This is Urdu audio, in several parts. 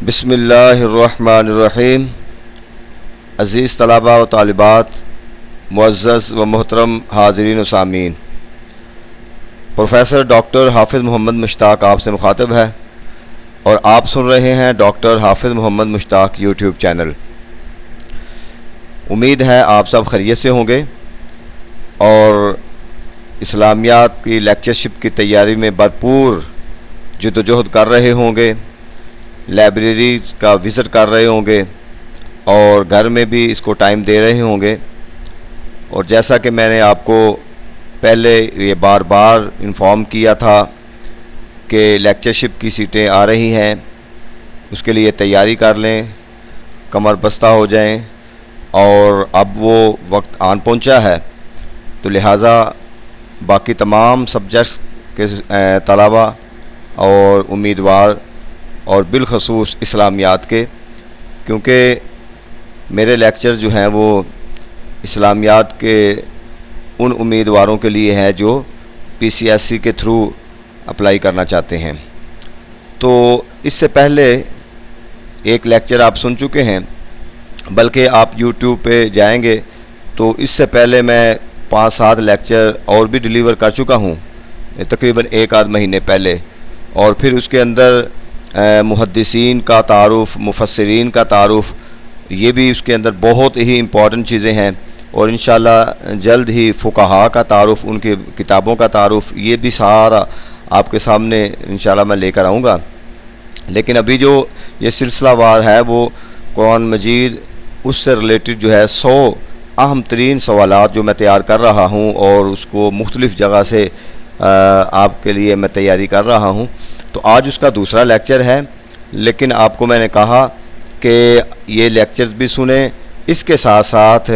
بسم اللہ الرحمن الرحیم۔ عزیز طلباء و طالبات، معزز و محترم حاضرین و سامعین، پروفیسر ڈاکٹر حافظ محمد مشتاق آپ سے مخاطب ہے اور آپ سن رہے ہیں ڈاکٹر حافظ محمد مشتاق یوٹیوب چینل۔ امید ہے آپ سب خیریت سے ہوں گے اور اسلامیات کی لیکچرشپ کی تیاری میں بھرپور جدوجہد کر رہے ہوں گے، لائبریری کا وزٹ کر رہے ہوں گے اور گھر میں بھی اس کو ٹائم دے رہے ہوں گے۔ اور جیسا کہ میں نے آپ کو پہلے یہ بار بار انفارم کیا تھا کہ لیکچرشپ کی سیٹیں آ رہی ہیں، اس کے لیے تیاری کر لیں، کمر بستہ ہو جائیں، اور اب وہ وقت آن پہنچا ہے، تو لہٰذا باقی تمام سبجیکٹس کے طلباء اور امیدوار اور بالخصوص اسلامیات کے، کیونکہ میرے لیکچر جو ہیں وہ اسلامیات کے ان امیدواروں کے لیے ہیں جو پی سی ایس سی کے تھرو اپلائی کرنا چاہتے ہیں۔ تو اس سے پہلے ایک لیکچر آپ سن چکے ہیں، بلکہ آپ یوٹیوب پہ جائیں گے تو اس سے پہلے میں 5-7 لیکچر اور بھی ڈیلیور کر چکا ہوں، تقریباً 1 مہینے پہلے، اور پھر اس کے اندر محدثین کا تعارف، مفسرین کا تعارف، یہ بھی اس کے اندر بہت ہی امپورٹنٹ چیزیں ہیں، اور انشاءاللہ جلد ہی فقہاء کا تعارف، ان کی کتابوں کا تعارف، یہ بھی سارا آپ کے سامنے انشاءاللہ میں لے کر آؤں گا۔ لیکن ابھی جو یہ سلسلہ وار ہے وہ قرآن مجید، اس سے ریلیٹڈ جو ہے 100 اہم ترین سوالات جو میں تیار کر رہا ہوں اور اس کو مختلف جگہ سے آپ کے لیے میں تیاری کر رہا ہوں، تو آج اس کا دوسرا لیکچر ہے۔ لیکن آپ کو میں نے کہا کہ یہ لیکچرز بھی سنیں، اس کے ساتھ ساتھ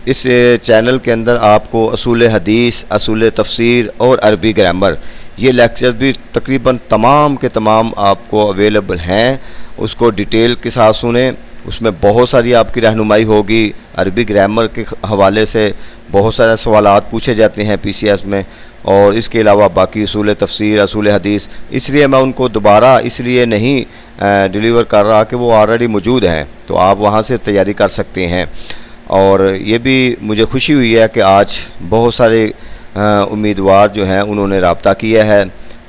اس چینل کے اندر آپ کو اصول حدیث، اصول تفسیر اور عربی گرامر، یہ لیکچرز بھی تقریباً تمام کے تمام آپ کو اویلیبل ہیں، اس کو ڈیٹیل کے ساتھ سنیں۔ اس میں بہت ساری آپ کی رہنمائی ہوگی، عربی گرامر کے حوالے سے بہت سارے سوالات پوچھے جاتے ہیں پی سی ایس میں، اور اس کے علاوہ باقی اصول تفسیر، اصول حدیث، اس لیے میں ان کو دوبارہ اس لیے نہیں ڈیلیور کر رہا کہ وہ آلریڈی موجود ہیں، تو آپ وہاں سے تیاری کر سکتے ہیں۔ اور یہ بھی مجھے خوشی ہوئی ہے کہ آج بہت سارے امیدوار جو ہیں انہوں نے رابطہ کیا ہے،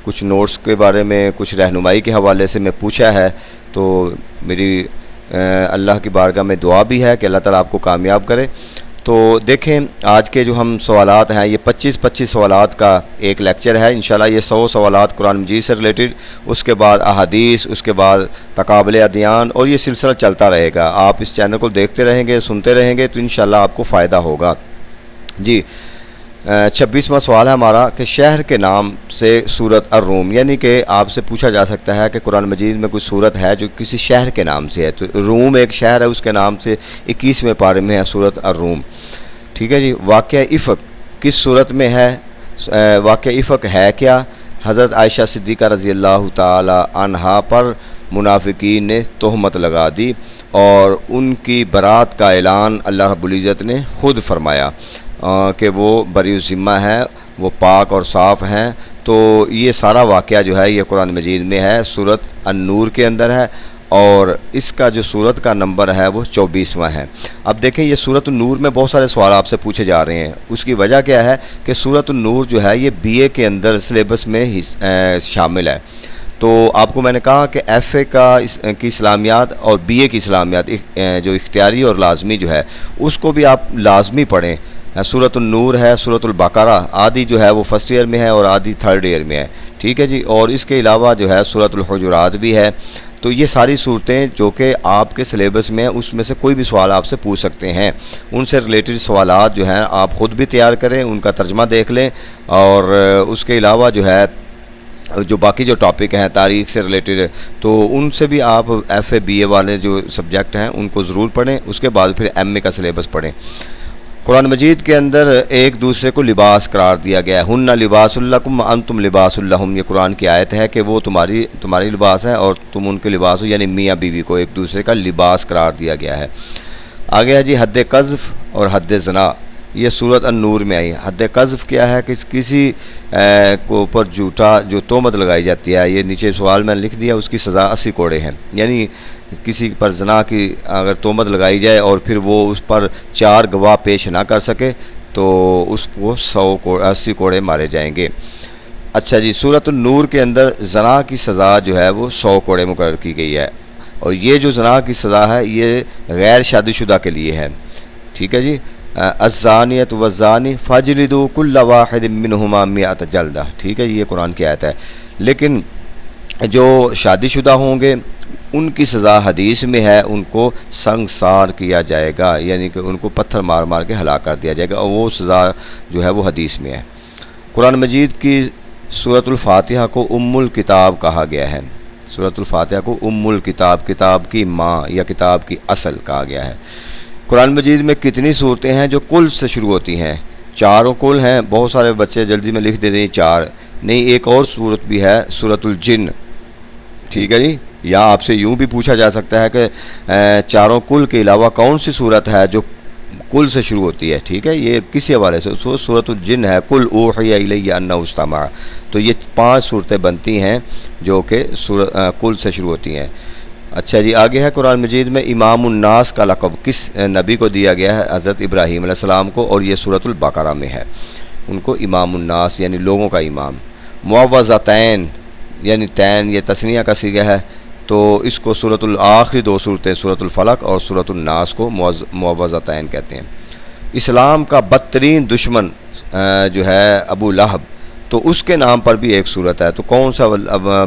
کچھ نوٹس کے بارے میں، کچھ رہنمائی کے حوالے سے میں پوچھا ہے، تو میری اللہ کی بارگاہ میں دعا بھی ہے کہ اللہ تعالیٰ آپ کو کامیاب کرے۔ تو دیکھیں آج کے جو ہم سوالات ہیں، یہ 25 سوالات کا ایک لیکچر ہے، انشاءاللہ یہ 100 سوالات قرآن مجید سے ریلیٹڈ، اس کے بعد احادیث، اس کے بعد تقابل ادیان، اور یہ سلسلہ چلتا رہے گا۔ آپ اس چینل کو دیکھتے رہیں گے، سنتے رہیں گے، تو انشاءاللہ آپ کو فائدہ ہوگا۔ جی 26واں سوال ہے ہمارا کہ شہر کے نام سے سورت الروم، یعنی کہ آپ سے پوچھا جا سکتا ہے کہ قرآن مجید میں کوئی سورت ہے جو کسی شہر کے نام سے ہے، تو روم ایک شہر ہے، اس کے نام سے 21ویں پارے میں ہے سورت الروم۔ ٹھیک ہے جی۔ واقعہ افک کس سورت میں ہے؟ واقعہ افک ہے کیا؟ حضرت عائشہ صدیقہ رضی اللہ تعالی عنہا پر منافقین نے تہمت لگا دی اور ان کی برات کا اعلان اللہ رب العزت نے خود فرمایا کہ وہ بری الذمہ ہے، وہ پاک اور صاف ہیں۔ تو یہ سارا واقعہ جو ہے یہ قرآن مجید میں ہے، سورت النور کے اندر ہے، اور اس کا جو سورت کا نمبر ہے وہ 24واں ہے۔ اب دیکھیں یہ سورت النور میں بہت سارے سوال آپ سے پوچھے جا رہے ہیں، اس کی وجہ کیا ہے کہ سورت النور جو ہے یہ بی اے کے اندر سلیبس میں شامل ہے۔ تو آپ کو میں نے کہا کہ ایف اے کی اسلامیات اور بی اے کی اسلامیات جو اختیاری اور لازمی جو ہے اس کو بھی آپ لازمی پڑھیں۔ سورت النور ہے، سورت البقرہ آدھی جو ہے وہ فرسٹ ایئر میں ہے اور آدھی تھرڈ ایئر میں ہے، ٹھیک ہے جی۔ اور اس کے علاوہ جو ہے سورت الحجرات بھی ہے۔ تو یہ ساری صورتیں جو کہ آپ کے سلیبس میں ہیں، اس میں سے کوئی بھی سوال آپ سے پوچھ سکتے ہیں، ان سے ریلیٹڈ سوالات جو ہیں آپ خود بھی تیار کریں، ان کا ترجمہ دیکھ لیں، اور اس کے علاوہ جو ہے جو باقی جو ٹاپک ہیں تاریخ سے ریلیٹڈ، تو ان سے بھی آپ ایف اے بی اے والے جو سبجیکٹ ہیں ان کو ضرور پڑھیں، اس کے بعد پھر ایم اے کا سلیبس پڑھیں۔ قرآن مجید کے اندر ایک دوسرے کو لباس قرار دیا گیا ہے، ہن لباس لکم وانتم لباس لہم، یہ قرآن کی آیت ہے کہ وہ تمہاری لباس ہے اور تم ان کے لباس ہو، یعنی میاں بیوی کو ایک دوسرے کا لباس قرار دیا گیا ہے۔ آگے ہے جی حد قذف اور حد زنا، یہ سورۃ النور میں آئی۔ حد قذف کیا ہے کہ کسی کو اوپر جھوٹا جو تہمت لگائی جاتی ہے، یہ نیچے سوال میں لکھ دیا، اس کی سزا 80 کوڑے ہیں، یعنی کسی پر زنا کی اگر تہمت لگائی جائے اور پھر وہ اس پر 4 گواہ پیش نہ کر سکے تو اس کو 80 کوڑے مارے جائیں گے۔ اچھا جی، سورۃ النور کے اندر زنا کی سزا جو ہے وہ 100 کوڑے مقرر کی گئی ہے، اور یہ جو زنا کی سزا ہے یہ غیر شادی شدہ کے لیے ہے، ٹھیک ہے جی۔ الزانیۃ والزانی فاجلدوا کل واحد منہما 100 جلدہ، ٹھیک ہے، یہ قرآن کی آیت ہے۔ لیکن جو شادی شدہ ہوں گے ان کی سزا حدیث میں ہے، ان کو سنگسار کیا جائے گا، یعنی کہ ان کو پتھر مار مار کے ہلاک کر دیا جائے گا، اور وہ سزا جو ہے وہ حدیث میں ہے۔ قرآن مجید کی سورۃ الفاتحہ کو ام الکتاب کہا گیا ہے، سورۃ الفاتحہ کو ام الکتاب، کتاب کی ماں یا کتاب کی اصل کہا گیا ہے۔ قرآن مجید میں کتنی صورتیں ہیں جو کل سے شروع ہوتی ہیں؟ 4 کل ہیں، بہت سارے بچے جلدی میں لکھ دیتے ہیں 4، نہیں ایک اور صورت بھی ہے سورۃ الجن، ٹھیک ہے جی۔ یا آپ سے یوں بھی پوچھا جا سکتا ہے کہ 4 کل کے علاوہ کون سی صورت ہے جو کل سے شروع ہوتی ہے، ٹھیک ہے، یہ کسی حوالے سے سورۃ الجن ہے، قل اوحی الی انہ استمع، تو یہ 5 صورتیں بنتی ہیں جو کہ کل سے شروع ہوتی ہیں۔ اچھا جی، آگے ہے قرآن مجید میں امام الناس کا لقب کس نبی کو دیا گیا ہے؟ حضرت ابراہیم علیہ السلام کو، اور یہ سورۃ البقرہ میں ہے، ان کو امام الناس یعنی لوگوں کا امام۔ معوذتین یعنی تین یہ تثنیہ کا صیغہ ہے، تو اس کو سورۃ آخری 2 صورتیں سورۃ الفلق اور سورۃ الناس کو معوذتین کہتے ہیں۔ اسلام کا بدترین دشمن جو ہے ابو لہب، تو اس کے نام پر بھی ایک صورت ہے، تو کون سا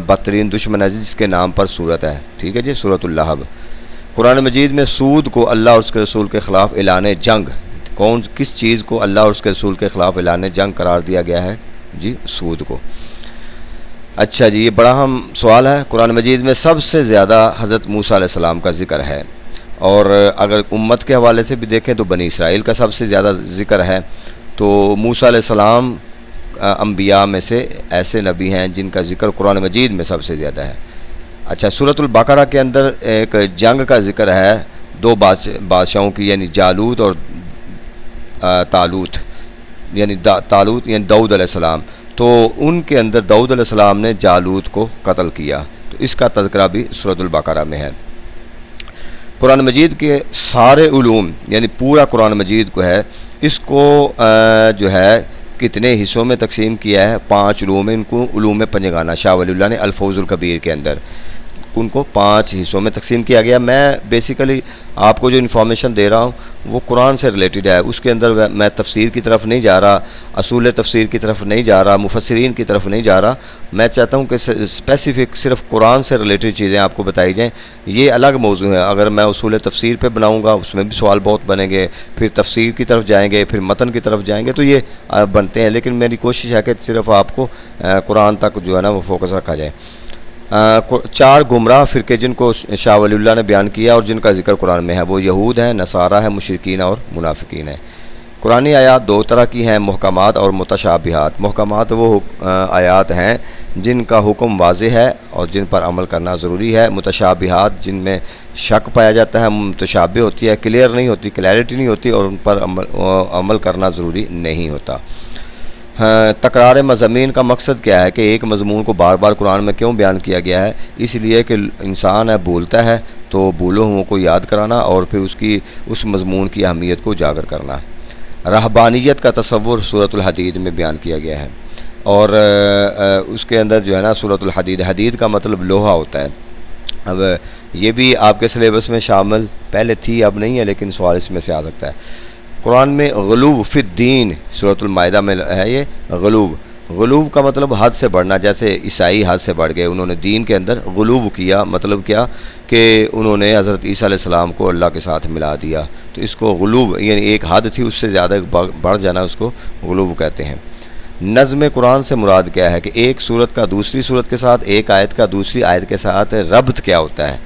بدترین دشمن ہے جس کے نام پر صورت ہے؟ ٹھیک ہے جی، سورۃ اللہب۔ قرآن مجید میں سود کو اللہ اور اس کے رسول کے خلاف اعلان جنگ، کس چیز کو اللہ اور اس کے رسول کے خلاف اعلان جنگ قرار دیا گیا ہے؟ جی سود کو۔ اچھا جی، یہ بڑا اہم سوال ہے۔ قرآن مجید میں سب سے زیادہ حضرت موسیٰ علیہ السلام کا ذکر ہے، اور اگر امت کے حوالے سے بھی دیکھیں تو بنی اسرائیل کا سب سے زیادہ ذکر ہے۔ تو موسیٰ علیہ السلام انبیاء میں سے ایسے نبی ہیں جن کا ذکر قرآن مجید میں سب سے زیادہ ہے۔ اچھا، سورۃ البقرہ کے اندر ایک جنگ کا ذکر ہے 2 بادشاہوں کی، یعنی جالوت اور طالوت، یعنی طالوت یعنی داؤد علیہ السلام، تو ان کے اندر داؤد علیہ السلام نے جالوت کو قتل کیا، تو اس کا تذکرہ بھی سورۃ البقرہ میں ہے۔ قرآن مجید کے سارے علوم یعنی پورا قرآن مجید کو ہے، اس کو جو ہے کتنے حصوں میں تقسیم کیا ہے؟ 5 علوم، ان کو علوم پنجگانہ شاہ ولی اللہ نے الفوز الکبیر کے اندر ان کو 5 حصوں میں تقسیم کیا گیا۔ میں بیسیکلی آپ کو جو انفارمیشن دے رہا ہوں وہ قرآن سے ریلیٹڈ ہے، اس کے اندر میں تفسیر کی طرف نہیں جا رہا، اصول تفسیر کی طرف نہیں جا رہا، مفسرین کی طرف نہیں جا رہا۔ میں چاہتا ہوں کہ اسپیسیفک صرف قرآن سے ریلیٹڈ چیزیں آپ کو بتائی جائیں، یہ الگ موضوع ہے۔ اگر میں اصول تفسیر پہ بناؤں گا اس میں بھی سوال بہت بنیں گے، پھر تفسیر کی طرف جائیں گے، پھر متن کی طرف جائیں گے، تو یہ بنتے ہیں، لیکن میری کوشش ہے کہ صرف آپ کو قرآن تک جو ہے نا وہ فوکس رکھا جائے۔ 4 گمراہ فرقے جن کو شاہ ولی اللہ نے بیان کیا اور جن کا ذکر قرآن میں ہے، وہ یہود ہیں، نصارہ ہیں، مشرکین اور منافقین ہیں۔ قرآنی آیات 2 طرح کی ہیں، محکمات اور متشابہات۔ محکمات وہ آیات ہیں جن کا حکم واضح ہے اور جن پر عمل کرنا ضروری ہے۔ متشابہات جن میں شک پایا جاتا ہے، متشابہ ہوتی ہے، کلیئر نہیں ہوتی، کلیئرٹی نہیں ہوتی، اور ان پر عمل کرنا ضروری نہیں ہوتا۔ تکرار مضامین کا مقصد کیا ہے کہ ایک مضمون کو بار بار قرآن میں کیوں بیان کیا گیا ہے؟ اس لیے کہ انسان ہے بولتا ہے تو بولے ہوں کو یاد کرانا اور پھر اس مضمون کی اہمیت کو اجاگر کرنا۔ رہبانیت کا تصور سورۃ الحدید میں بیان کیا گیا ہے، اور اس کے اندر جو ہے نا سورۃ الحدید، حدید کا مطلب لوہا ہوتا ہے۔ اب یہ بھی آپ کے سلیبس میں شامل پہلے تھی، اب نہیں ہے، لیکن سوال اس میں سے آ سکتا ہے۔ قرآن میں غلوب فی الدین، سورۃ المائدہ میں ہے یہ غلوب کا مطلب حد سے بڑھنا، جیسے عیسائی حد سے بڑھ گئے، انہوں نے دین کے اندر غلوب کیا، مطلب کیا کہ انہوں نے حضرت عیسیٰ علیہ السلام کو اللہ کے ساتھ ملا دیا، تو اس کو غلوب یعنی ایک حد تھی اس سے زیادہ بڑھ جانا، اس کو غلوب کہتے ہیں۔ نظم قرآن سے مراد کیا ہے کہ ایک سورت کا دوسری سورت کے ساتھ، ایک آیت کا دوسری آیت کے ساتھ ربط کیا ہوتا ہے،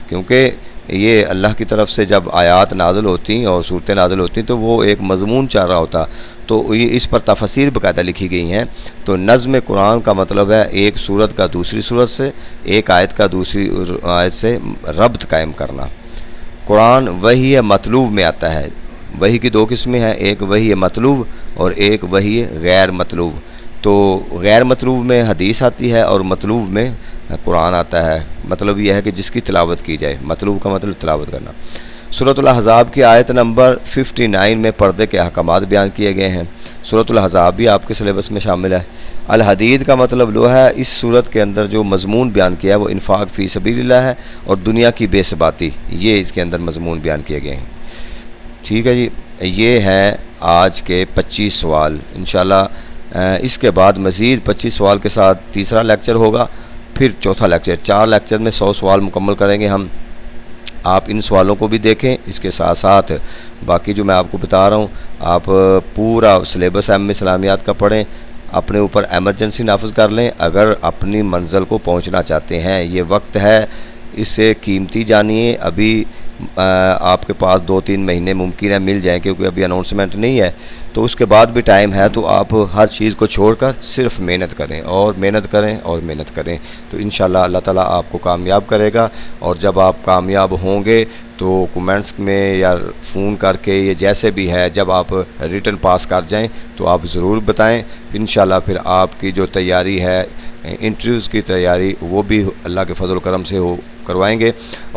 کیونکہ یہ اللہ کی طرف سے جب آیات نازل ہوتی ہیں اور صورتیں نازل ہوتی ہیں تو وہ ایک مضمون چاہ رہا ہوتا، تو یہ اس پر تفاسیر باقاعدہ لکھی گئی ہیں۔ تو نظم قرآن کا مطلب ہے ایک سورت کا دوسری سورت سے، ایک آیت کا دوسری آیت سے ربط قائم کرنا۔ قرآن وحی مطلوب میں آتا ہے، وحی کی دو قسمیں ہیں، ایک وحی مطلوب اور ایک وحی غیر مطلوب۔ تو غیر مطلوب میں حدیث آتی ہے اور مطلوب میں قرآن آتا ہے۔ مطلب یہ ہے کہ جس کی تلاوت کی جائے، مطلوب کا مطلب تلاوت کرنا۔ سورۃ الاحزاب کی آیت نمبر 59 میں پردے کے احکامات بیان کیے گئے ہیں۔ سورۃ الاحزاب بھی آپ کے سلیبس میں شامل ہے۔ الحدید کا مطلب لوہا ہے۔ اس صورت کے اندر جو مضمون بیان کیا ہے وہ انفاق فی سبیل اللہ ہے اور دنیا کی بے ثباتی، یہ اس کے اندر مضمون بیان کیے گئے ہیں۔ ٹھیک ہے جی، یہ ہے آج کے 25 سوال۔ انشاءاللہ اس کے بعد مزید 25 سوال کے ساتھ تیسرا لیکچر ہوگا، پھر چوتھا لیکچر۔ 4 لیکچر میں 100 سوال مکمل کریں گے ہم۔ آپ ان سوالوں کو بھی دیکھیں، اس کے ساتھ ساتھ باقی جو میں آپ کو بتا رہا ہوں آپ پورا سلیبس اسلامیات کا پڑھیں، اپنے اوپر ایمرجنسی نافذ کر لیں۔ اگر اپنی منزل کو پہنچنا چاہتے ہیں، یہ وقت ہے، اس سے قیمتی جانیے۔ ابھی آپ کے پاس 2-3 مہینے ممکن ہے مل جائیں، کیونکہ ابھی اناؤنسمنٹ نہیں ہے، تو اس کے بعد بھی ٹائم ہے، تو آپ ہر چیز کو چھوڑ کر صرف محنت کریں اور محنت کریں اور محنت کریں، تو انشاءاللہ اللہ تعالیٰ آپ کو کامیاب کرے گا۔ اور جب آپ کامیاب ہوں گے تو کمنٹس میں یا فون کر کے، یہ جیسے بھی ہے، جب آپ ریٹن پاس کر جائیں تو آپ ضرور بتائیں۔ انشاءاللہ پھر آپ کی جو تیاری ہے، انٹرویوز کی تیاری، وہ بھی اللہ کے فضل و کرم سے کروائیں گے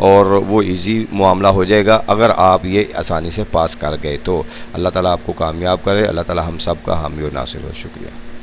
اور وہ ایزی معاملہ ہو جائے گا اگر آپ یہ آسانی سے پاس کر گئے تو۔ اللہ تعالیٰ آپ کو کامیاب کرے، اللہ تعالیٰ ہم سب کا حامی و ناصر ہو۔ شکریہ۔